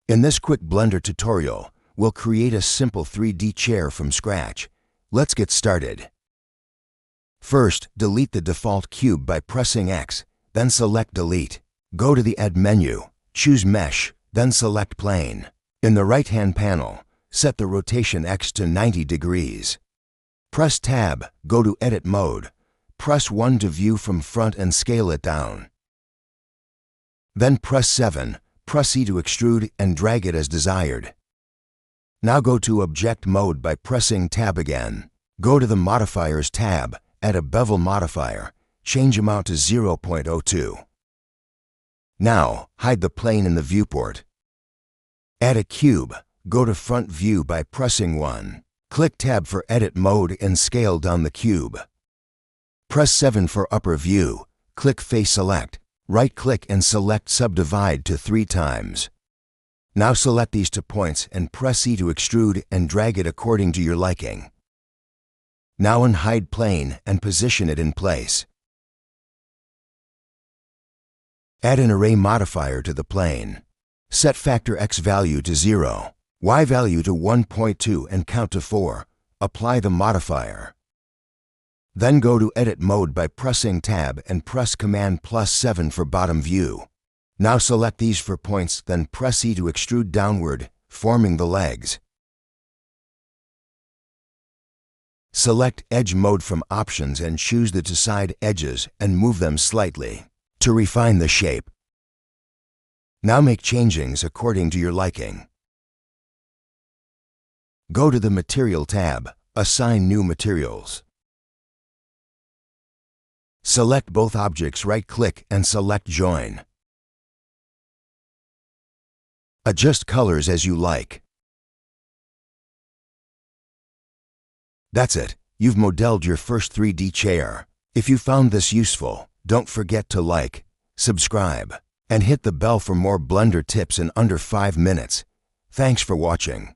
In this quick Blender tutorial, we'll create a simple 3D chair from scratch. Let's get started. First, delete the default cube by pressing X, then select Delete. Go to the Add menu, choose Mesh, then select Plane. In the right-hand panel, set the rotation X to 90 degrees. Press Tab, go to Edit Mode. Press 1 to view from front and scale it down. Then press 7, press E to extrude and drag it as desired. Now go to Object Mode by pressing Tab again. Go to the Modifiers tab, add a Bevel modifier, change amount to 0.02. Now, hide the plane in the viewport. Add a cube, go to Front View by pressing 1. Click Tab for Edit Mode and scale down the cube. Press 7 for Upper View, click Face Select, right-click and select Subdivide to 3 times. Now select these 2 points and press E to extrude and drag it according to your liking. Now unhide plane and position it in place. Add an array modifier to the plane. Set factor X value to 0, Y value to 1.2 and count to 4. Apply the modifier. Then go to Edit Mode by pressing Tab and press Command +7 for bottom view. Now select these 4 points, then press E to extrude downward, forming the legs. Select Edge Mode from Options and choose the 2 side edges and move them slightly to refine the shape. Now make changings according to your liking. Go to the Material tab, assign new materials. Select both objects, right-click and select Join. Adjust colors as you like. That's it. You've modeled your first 3D chair. If you found this useful, don't forget to like, subscribe, and hit the bell for more Blender tips in under 5 minutes. Thanks for watching.